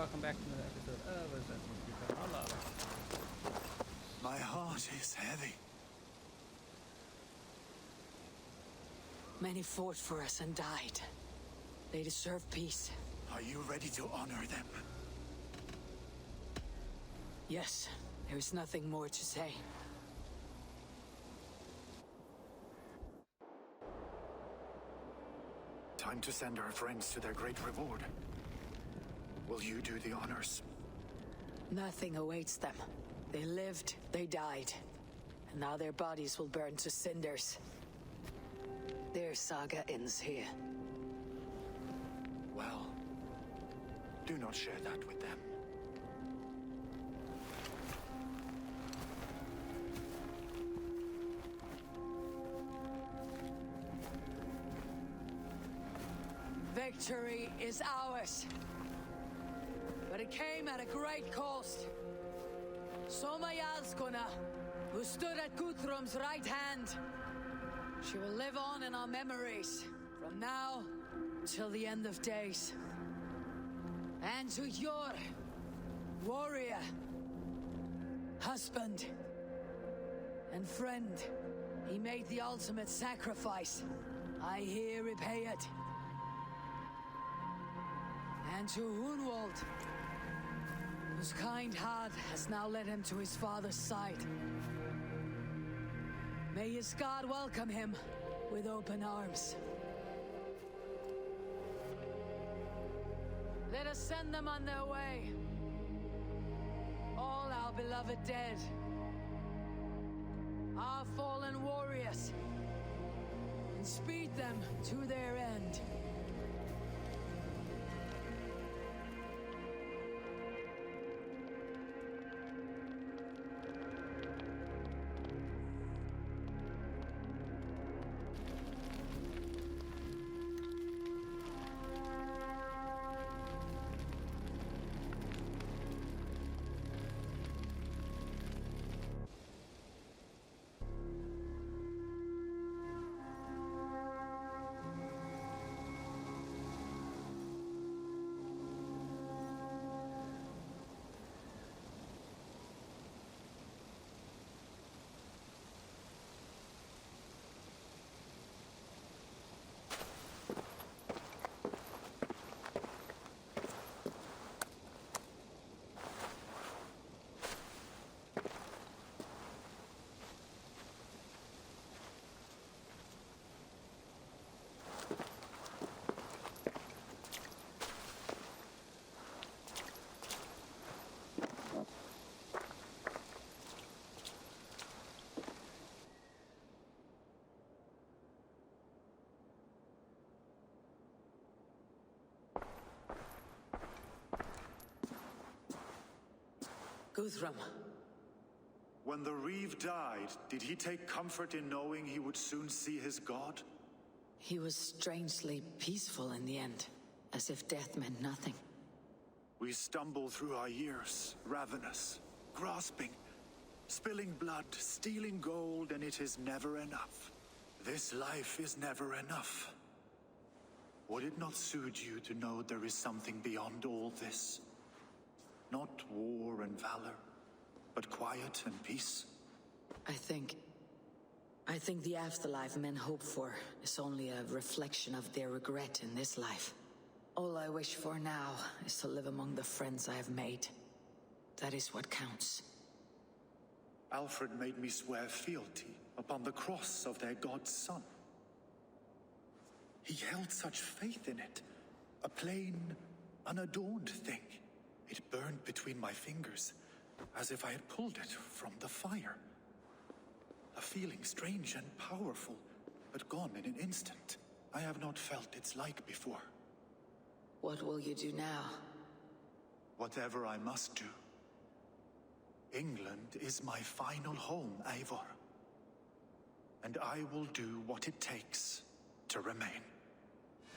welcome back to another episode of Assassin's Creed Valhalla. My heart is heavy. Many fought for us and died. They deserve peace. Are you ready to honor them? Yes, there is nothing more to say. Time to send our friends to their great reward. Will you do the honors? Nothing awaits them. They lived, they died. And now their bodies will burn to cinders. Their saga ends here. Well, do not share that with them. Victory is ours. But it came at a great cost. Soma Jarlskona, who stood at Guthrum's right hand. She will live on in our memories, from now till the end of days. And to Eivor, warrior, husband, and friend, he made the ultimate sacrifice. I here repay it. And to Hunwald, whose kind heart has now led him to his father's side. May his God welcome him with open arms. Let us send them on their way. All our beloved dead. Our fallen warriors. And speed them to their end. Guthrum. When the Reeve died, did he take comfort in knowing he would soon see his god? He was strangely peaceful in the end, as if death meant nothing. We stumble through our years, ravenous, grasping, spilling blood, stealing gold, and it is never enough. This life is never enough. Would it not suit you to know there is something beyond all this? Not war and valor, but quiet and peace? I think the afterlife men hope for is only a reflection of their regret in this life. All I wish for now is to live among the friends I have made. That is what counts. Alfred made me swear fealty upon the cross of their god's son. He held such faith in it, a plain, unadorned thing. It burned between my fingers, as if I had pulled it from the fire. A feeling strange and powerful, but gone in an instant. I have not felt its like before. What will you do now? Whatever I must do. England is my final home, Eivor. And I will do what it takes to remain.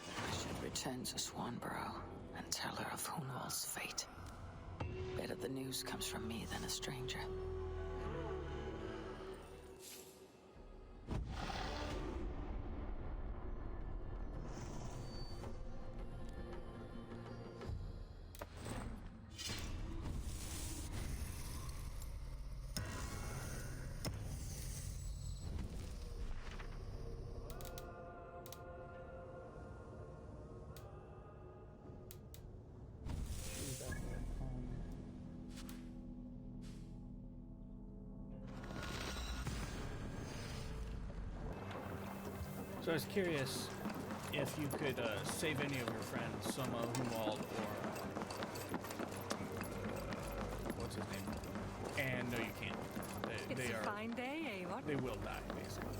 I should return to Swanborough and tell her of Hunwald's fate. Better the news comes from me than a stranger. So I was curious if you could save any of your friends, Soma, Humwald, or what's his name? And no, you can't. They It's are a fine day, Eivor. they will die basically.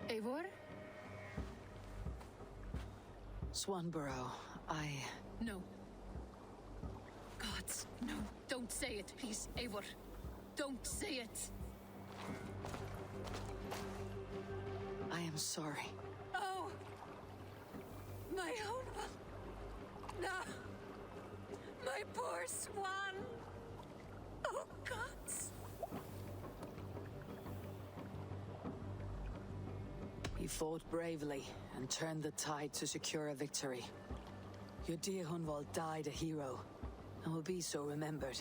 Eivor? Swanborough, No. Gods, no. Don't say it, please, Eivor. Don't say it. I am sorry. Oh! My own one. No! My poor swan! Oh, gods! He fought bravely and turned the tide to secure a victory. Your dear Hunwald died a hero, and will be so remembered.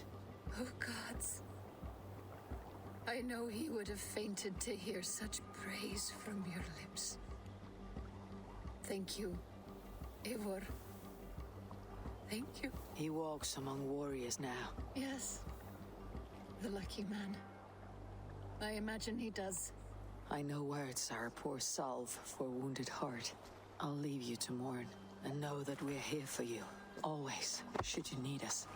Oh, gods. I know he would have fainted to hear such praise from your lips. Thank you, Eivor. Thank you. He walks among warriors now. Yes. The lucky man. I imagine he does. I know words are a poor salve for a wounded heart. I'll leave you to mourn, and know that we're here for you, always, should you need us.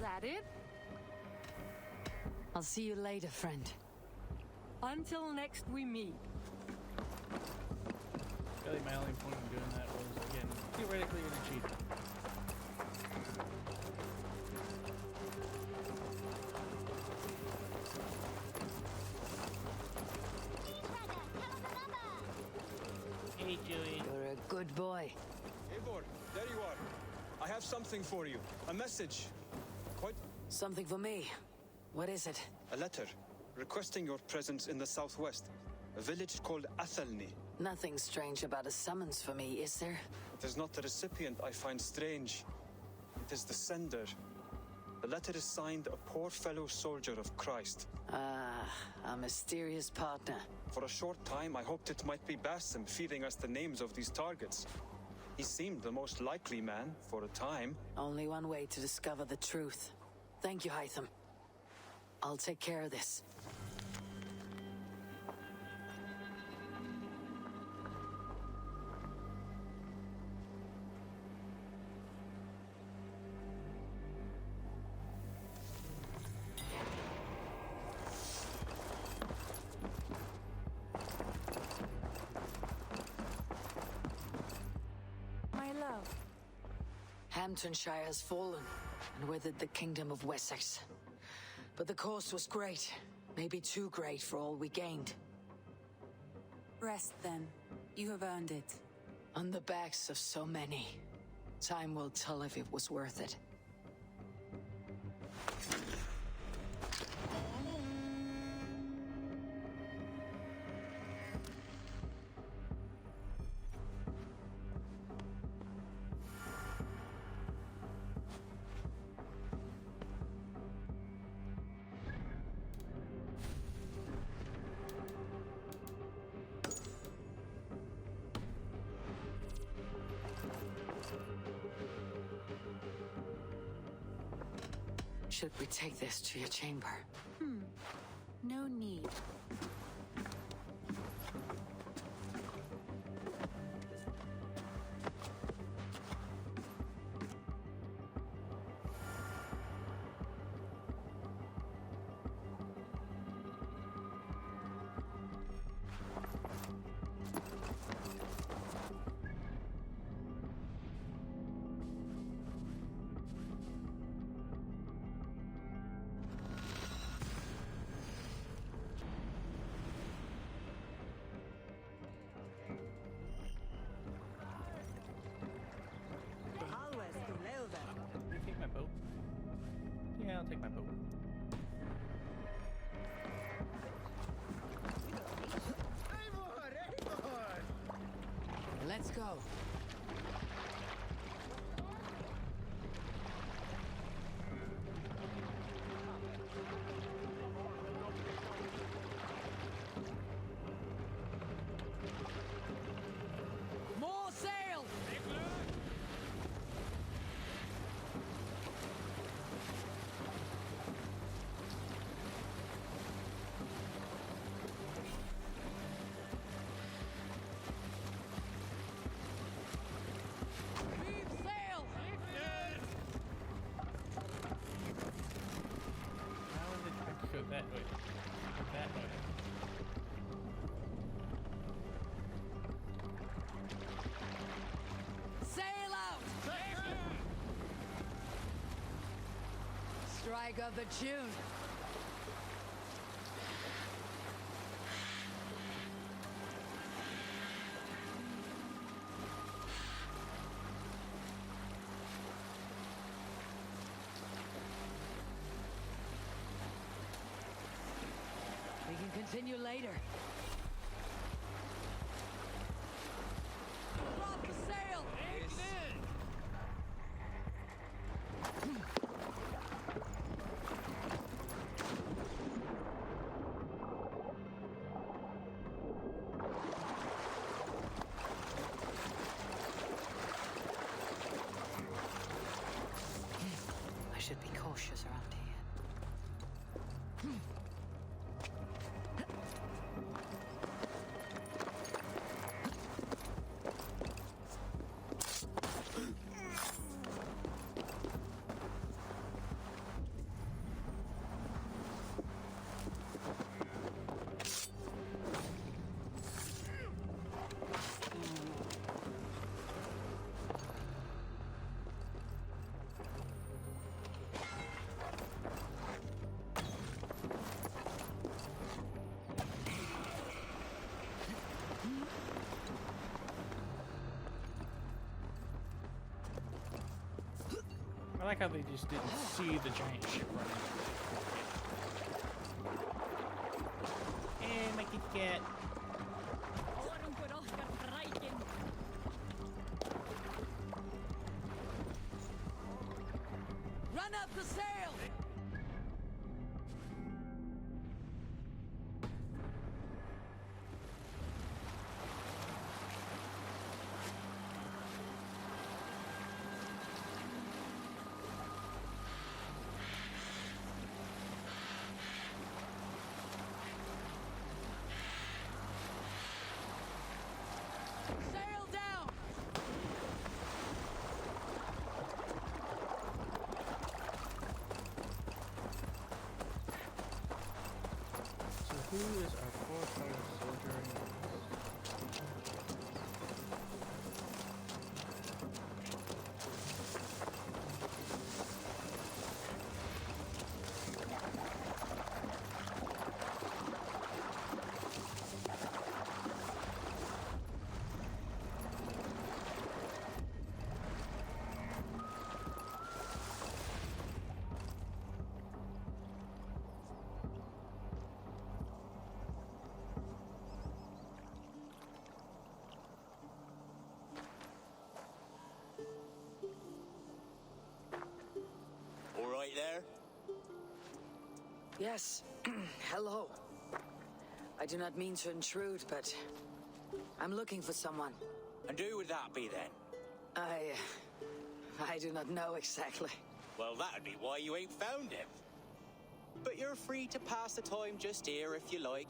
That it? I'll see you later, friend. Until next we meet. I feel like my only point in doing that was, again, theoretically an achievement. Hey, Joey. You're a good boy. Eivor, there you are. I have something for you. A message. Quite Something for me. What is it? a letter requesting your presence in the southwest, a village called Athelney. Nothing strange about a summons for me, is there? It is not the recipient I find strange. It is the sender. The letter is signed a poor fellow soldier of Christ. Ah, a mysterious partner. For a short time, I hoped it might be Basim feeding us the names of these targets. He seemed the most likely man for a time. Only one way to discover the truth. Thank you, Hytham. I'll take care of this. My love. Hamptonshire has fallen, and with it the kingdom of Wessex. But the cost was great. Maybe too great for all we gained. Rest then. You have earned it. On the backs of so many. Time will tell if it was worth it. Should we take this to your chamber? No need. brag of the tune. We can continue later. Drop the sail! I should be cautious around here. I like how they just didn't see the giant ship running. And make it get. Run up the sail! Sail down! So who is our poor fellow soldier in this? All right there? Yes. Hello. I do not mean to intrude, but I'm looking for someone. And who would that be then? I do not know exactly. Well, that'd be why you ain't found him. But you're free to pass the time just here if you like.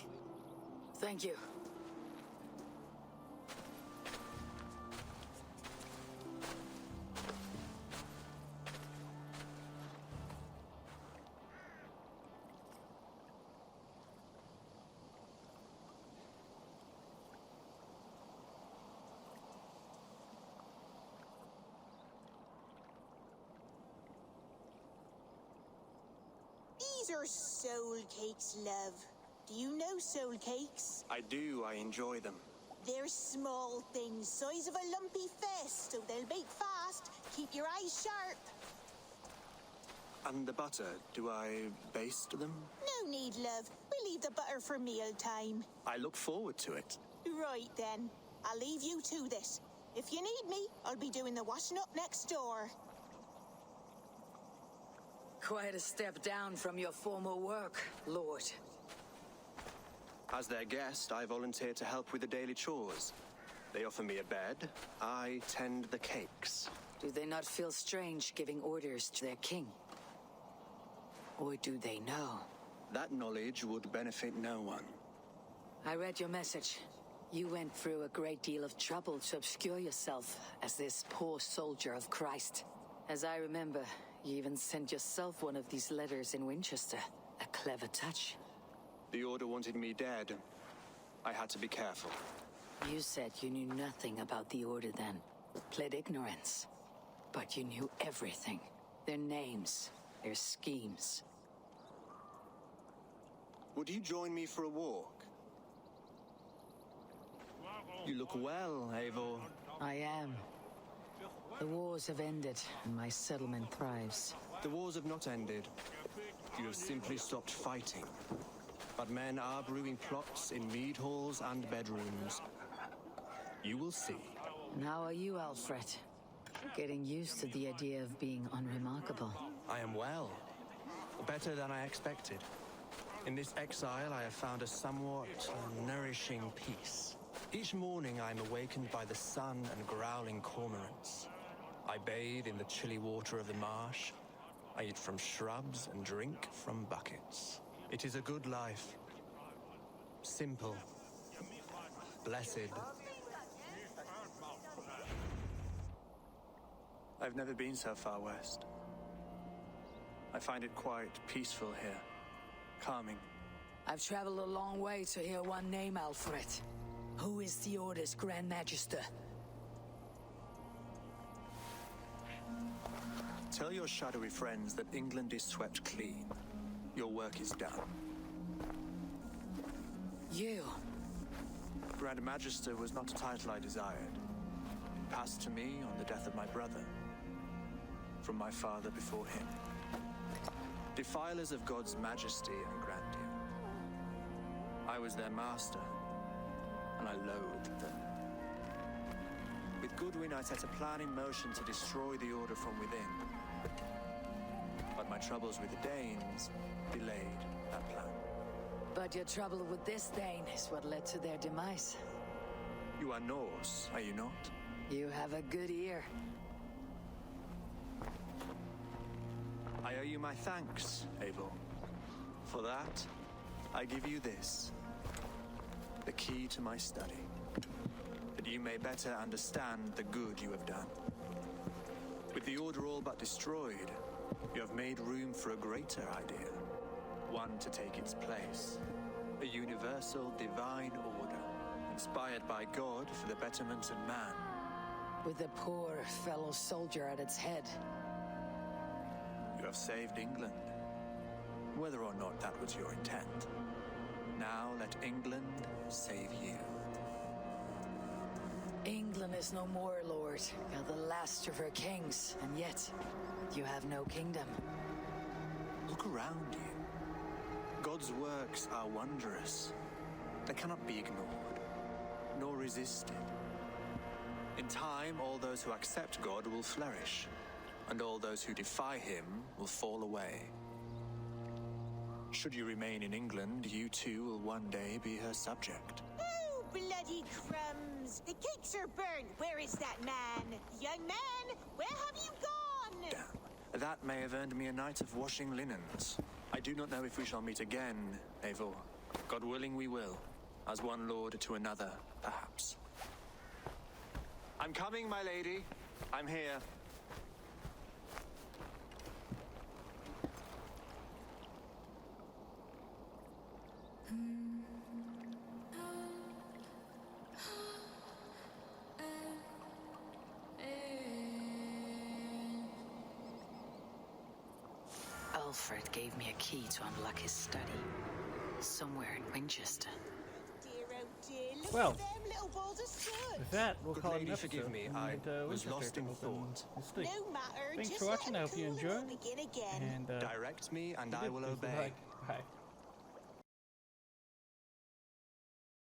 Thank you. These are soul cakes, love. Do you know soul cakes? I do, I enjoy them. They're small things, size of a lumpy fist, so they'll bake fast. Keep your eyes sharp. And the butter, do I baste them? No need, love. We'll leave the butter for meal time. I look forward to it. Right then. I'll leave you to this. If you need me, I'll be doing the washing up next door. Quite a step down from your former work, Lord. As their guest, I volunteer to help with the daily chores. They offer me a bed, I tend the cakes. Do they not feel strange giving orders to their king? Or do they know? That knowledge would benefit no one. I read your message. You went through a great deal of trouble to obscure yourself as this poor soldier of Christ. As I remember, you even sent yourself one of these letters in Winchester. A clever touch. The Order wanted me dead. I had to be careful. You said you knew nothing about the Order then. Pled ignorance. But you knew everything. Their names, their schemes. Would you join me for a walk? You look well, Eivor. I am. The wars have ended, and my settlement thrives. The wars have not ended. You have simply stopped fighting. But men are brewing plots in mead halls and bedrooms. You will see. And how are you, Alfred? Getting used to the idea of being unremarkable. I am well. Better than I expected. In this exile, I have found a somewhat nourishing peace. Each morning, I am awakened by the sun and growling cormorants. I bathe in the chilly water of the marsh. I eat from shrubs and drink from buckets. It is a good life. Simple. Blessed. I've never been so far west. I find it quite peaceful here. Calming. I've traveled a long way to hear one name, Alfred. Who is the Order's Grand Magister? Tell your shadowy friends that England is swept clean. Your work is done. You? Grand Magister was not a title I desired. It passed to me on the death of my brother. From my father before him. Defilers of God's majesty and grandeur. I was their master, and I loathed them. With Goodwin, I set a plan in motion to destroy the Order from within. But my troubles with the Danes delayed that plan. But your trouble with this Dane is what led to their demise. You are Norse, are you not? You have a good ear. I owe you my thanks, Eivor. For that, I give you this. The key to my study. That you may better understand the good you have done. With the Order all but destroyed, you have made room for a greater idea. One to take its place. A universal divine order, inspired by God for the betterment of man. With a poor fellow soldier at its head. You have saved England, whether or not that was your intent. Now let England save you. England is no more, Lord. You're the last of her kings, and yet you have no kingdom. Look around you. God's works are wondrous. They cannot be ignored, nor resisted. In time, all those who accept God will flourish, and all those who defy him will fall away. Should you remain in England, you too will one day be her subject. Oh, bloody crumbs! The cakes are burned. Where is that man? Young man, where have you gone? Damn. That may have earned me a night of washing linens. I do not know if we shall meet again, Eivor. God willing, we will. As one lord to another, perhaps. I'm coming, my lady. I'm here. Alfred gave me a key to unlock his study. Somewhere in Winchester. Dear, oh dear, look Well, at them little balls of soot. With that, we'll Good call it lady, an episode. forgive me, I was lost in thought. No matter, Oh, Thanks just for watching. let I them hope you cool and enjoyed. we'll begin again. And Direct me and I will please obey. like. Bye.